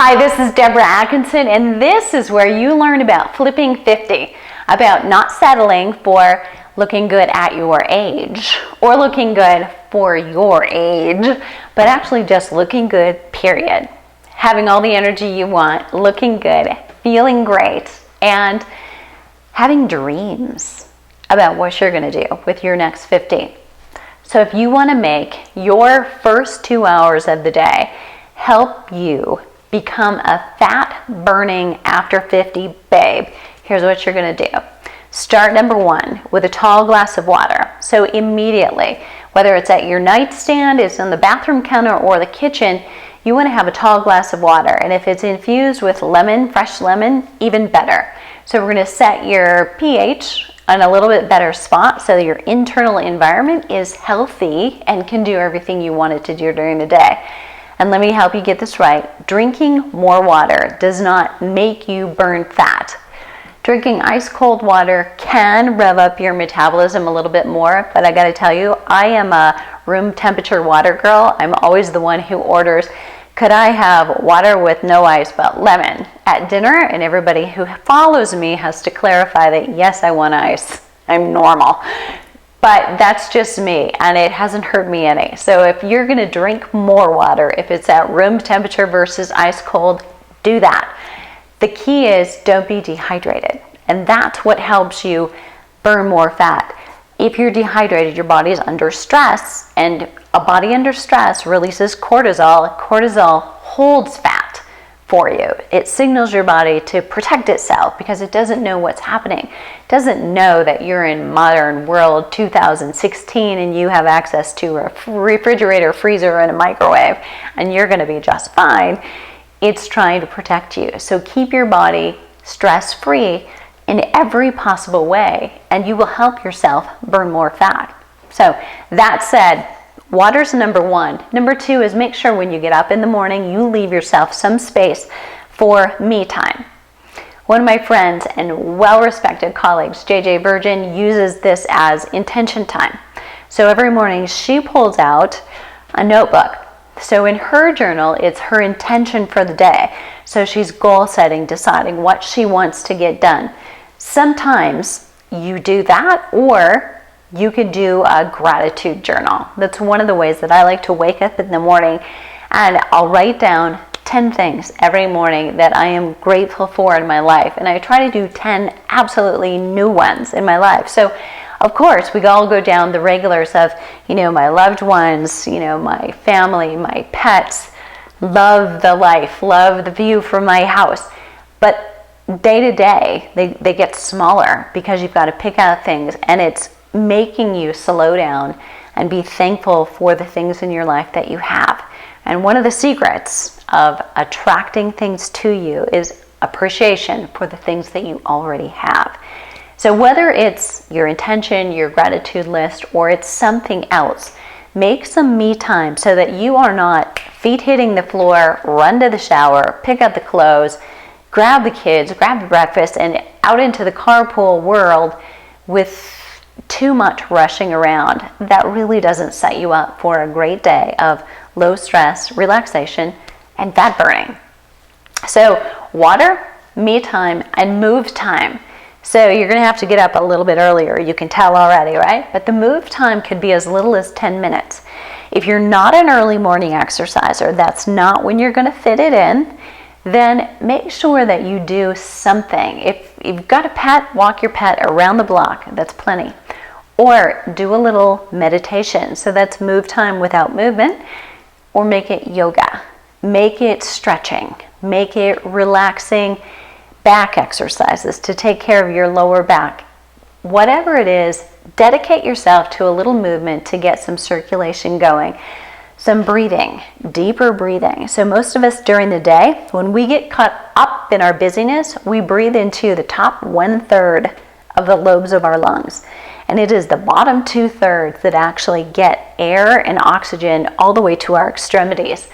Hi, this is Deborah Atkinson, and this is where you learn about flipping 50, about not settling for looking good at your age or looking good for your age, but actually just looking good, period. Having all the energy you want, looking good, feeling great, and having dreams about what you're going to do with your next 50. So if you want to make your first 2 hours of the day help you become a fat burning after 50 babe, here's what you're going to do. Start number one with a tall glass of water. So immediately, whether it's at your nightstand, it's on the bathroom counter or the kitchen, you want to have a tall glass of water. And if it's infused with lemon, fresh lemon, even better. So we're going to set your pH on a little bit better spot so that your internal environment is healthy and can do everything you want it to do during the day. And let me help you get this right. Drinking more water does not make you burn fat. Drinking ice cold water can rev up your metabolism a little bit more, but I gotta tell you, I am a room temperature water girl. I'm always the one who orders, could I have water with no ice but lemon at dinner? And everybody who follows me has to clarify that yes, I want ice. I'm normal. But that's just me, and it hasn't hurt me any. So if you're going to drink more water, if it's at room temperature versus ice cold, do that. The key is don't be dehydrated, and that's what helps you burn more fat. If you're dehydrated, your body is under stress, and a body under stress releases cortisol. Cortisol holds fat for you. It signals your body to protect itself because it doesn't know what's happening. It doesn't know that you're in modern world 2016 and you have access to a refrigerator, freezer, and a microwave and you're going to be just fine. It's trying to protect you. So keep your body stress-free in every possible way and you will help yourself burn more fat. So that said, water's number one. Number two is make sure when you get up in the morning, you leave yourself some space for me time. One of my friends and well-respected colleagues, JJ Virgin, uses this as intention time. So every morning she pulls out a notebook. So in her journal, it's her intention for the day. So she's goal setting, deciding what she wants to get done. Sometimes you do that, or you could do a gratitude journal. That's one of the ways that I like to wake up in the morning and I'll write down 10 things every morning that I am grateful for in my life. And I try to do 10 absolutely new ones in my life. So of course we all go down the regulars of, my loved ones, my family, my pets, love the life, love the view from my house. But day to day, they get smaller because you've got to pick out things and it's making you slow down and be thankful for the things in your life that you have. And one of the secrets of attracting things to you is appreciation for the things that you already have. So whether it's your intention, your gratitude list, or it's something else, make some me time so that you are not feet hitting the floor, run to the shower, pick up the clothes, grab the kids, grab the breakfast, and out into the carpool world with too much rushing around. That really doesn't set you up for a great day of low stress, relaxation, and fat burning. So water, me time, and move time. So you're going to have to get up a little bit earlier. You can tell already, right? But the move time could be as little as 10 minutes. If you're not an early morning exerciser, that's not when you're going to fit it in, then make sure that you do something. If you've got a pet, walk your pet around the block. That's plenty. Or do a little meditation. So that's move time without movement. Or make it yoga. Make it stretching. Make it relaxing back exercises to take care of your lower back. Whatever it is, dedicate yourself to a little movement to get some circulation going. Some breathing, deeper breathing. So most of us during the day, when we get caught up in our busyness, we breathe into the top 1/3 of the lobes of our lungs. And it is the bottom 2/3 that actually get air and oxygen all the way to our extremities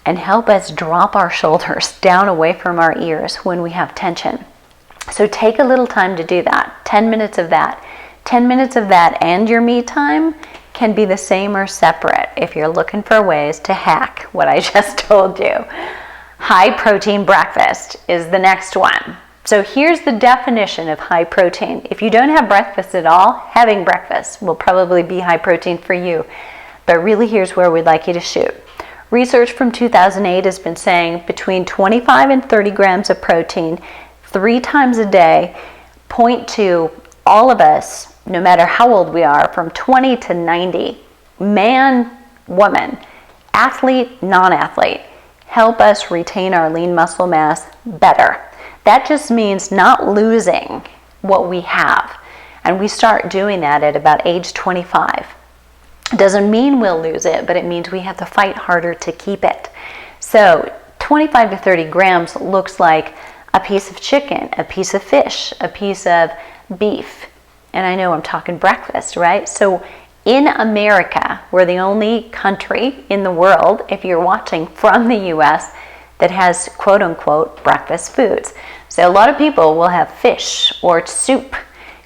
and help us drop our shoulders down away from our ears when we have tension. So take a little time to do that. 10 minutes of that. 10 minutes of that and your me time can be the same or separate if you're looking for ways to hack what I just told you. High protein breakfast is the next one. So here's the definition of high protein. If you don't have breakfast at all, having breakfast will probably be high protein for you. But really, here's where we'd like you to shoot. Research from 2008 has been saying between 25 and 30 grams of protein 3 times a day point to all of us, no matter how old we are, from 20 to 90, man, woman, athlete, non-athlete, help us retain our lean muscle mass better. That just means not losing what we have. And we start doing that at about age 25. Doesn't mean we'll lose it, but it means we have to fight harder to keep it. So 25 to 30 grams looks like a piece of chicken, a piece of fish, a piece of beef. And I know I'm talking breakfast, right? So in America, we're the only country in the world, if you're watching from the US, that has quote unquote breakfast foods. So a lot of people will have fish or soup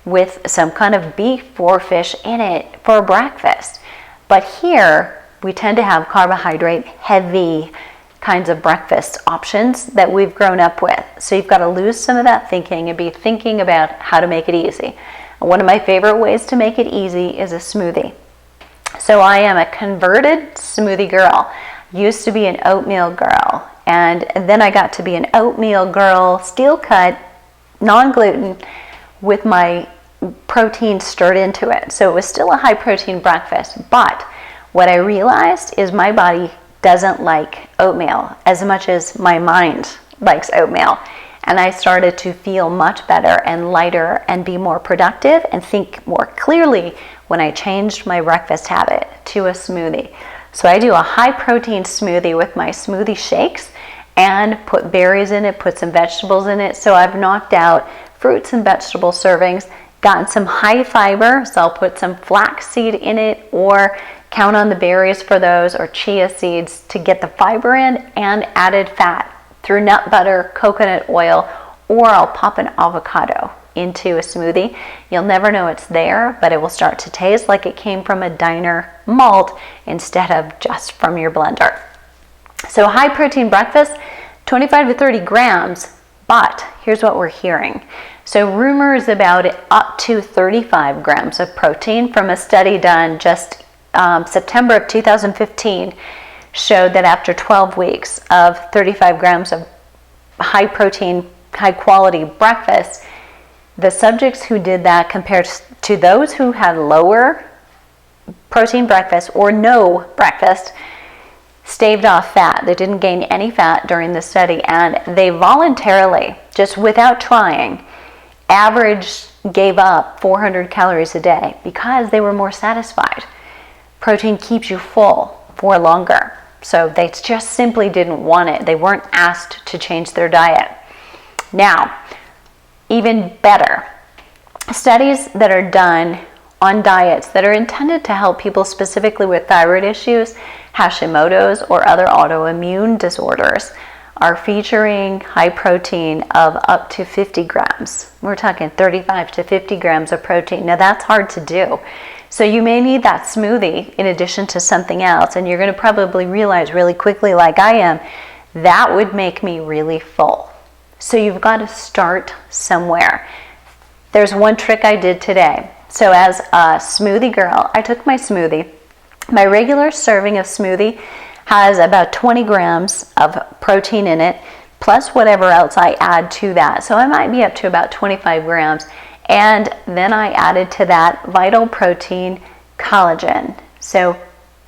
with some kind of beef or fish in it for breakfast. But here, we tend to have carbohydrate heavy kinds of breakfast options that we've grown up with. So you've got to lose some of that thinking and be thinking about how to make it easy. And one of my favorite ways to make it easy is a smoothie. So I am a converted smoothie girl. Used to be an oatmeal girl. And then I got to be an oatmeal girl, steel cut, non-gluten, with my protein stirred into it. So it was still a high protein breakfast, but what I realized is my body doesn't like oatmeal as much as my mind likes oatmeal. And I started to feel much better and lighter and be more productive and think more clearly when I changed my breakfast habit to a smoothie. So I do a high protein smoothie with my smoothie shakes and put berries in it, put some vegetables in it. So I've knocked out fruits and vegetable servings, gotten some high fiber, so I'll put some flaxseed in it or count on the berries for those, or chia seeds to get the fiber in, and added fat through nut butter, coconut oil, or I'll pop an avocado into a smoothie. You'll never know it's there, but it will start to taste like it came from a diner malt instead of just from your blender. So high protein breakfast, 25 to 30 grams, but here's what we're hearing. So rumors about it up to 35 grams of protein from a study done just September of 2015 showed that after 12 weeks of 35 grams of high protein, high quality breakfast, the subjects who did that compared to those who had lower protein breakfast or no breakfast staved off fat. They didn't gain any fat during the study, and they voluntarily, just without trying, gave up 400 calories a day because they were more satisfied. Protein keeps you full for longer. So they just simply didn't want it. They weren't asked to change their diet. Now, even better, studies that are done on diets that are intended to help people specifically with thyroid issues, Hashimoto's, or other autoimmune disorders are featuring high protein of up to 50 grams. We're talking 35 to 50 grams of protein. Now that's hard to do. So you may need that smoothie in addition to something else, and you're going to probably realize really quickly, like I am, that would make me really full. So you've got to start somewhere. There's one trick I did today. So as a smoothie girl, I took my smoothie. My regular serving of smoothie has about 20 grams of protein in it, plus whatever else I add to that. So I might be up to about 25 grams. And then I added to that Vital Protein collagen. So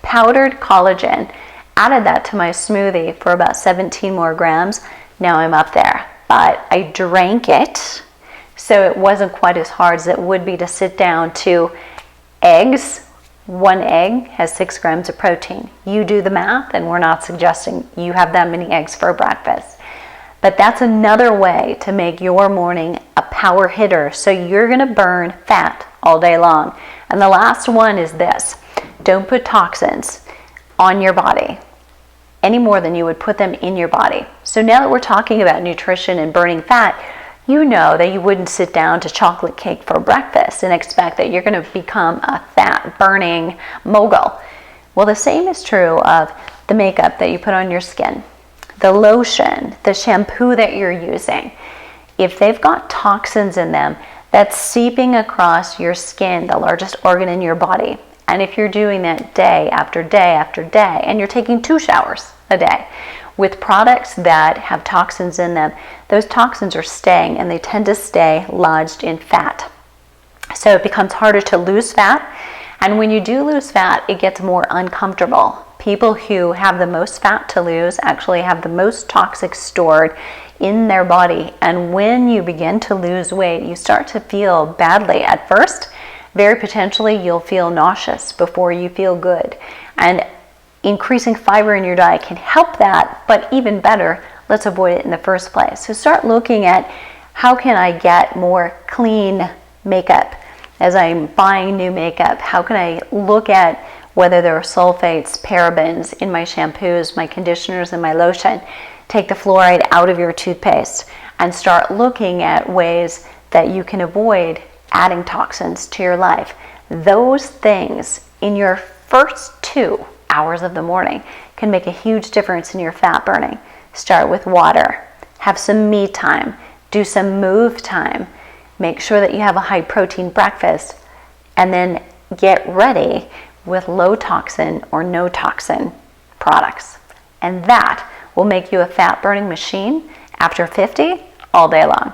powdered collagen. Added that to my smoothie for about 17 more grams. Now I'm up there. But I drank it, so it wasn't quite as hard as it would be to sit down to eggs. One egg has 6 grams of protein. You do the math, and we're not suggesting you have that many eggs for breakfast. But that's another way to make your morning a power hitter, so you're going to burn fat all day long. And the last one is this: don't put toxins on your body any more than you would put them in your body. So now that we're talking about nutrition and burning fat, you know that you wouldn't sit down to chocolate cake for breakfast and expect that you're going to become a fat burning mogul. Well, the same is true of the makeup that you put on your skin, the lotion, the shampoo that you're using, if they've got toxins in them, that's seeping across your skin, the largest organ in your body. And if you're doing that day after day after day, and you're taking 2 showers a day with products that have toxins in them, those toxins are staying, and they tend to stay lodged in fat. So it becomes harder to lose fat. And when you do lose fat, it gets more uncomfortable. People who have the most fat to lose actually have the most toxic stored in their body. And when you begin to lose weight, you start to feel badly at first. Very potentially, you'll feel nauseous before you feel good. And increasing fiber in your diet can help that, but even better, let's avoid it in the first place. So start looking at, how can I get more clean makeup as I'm buying new makeup? How can I look at whether there are sulfates, parabens in my shampoos, my conditioners, and my lotion? Take the fluoride out of your toothpaste and start looking at ways that you can avoid adding toxins to your life. Those things in your first 2 hours of the morning can make a huge difference in your fat burning. Start with water, have some me time, do some move time, make sure that you have a high protein breakfast, and then get ready with low toxin or no toxin products. And that will make you a fat burning machine after 50 all day long.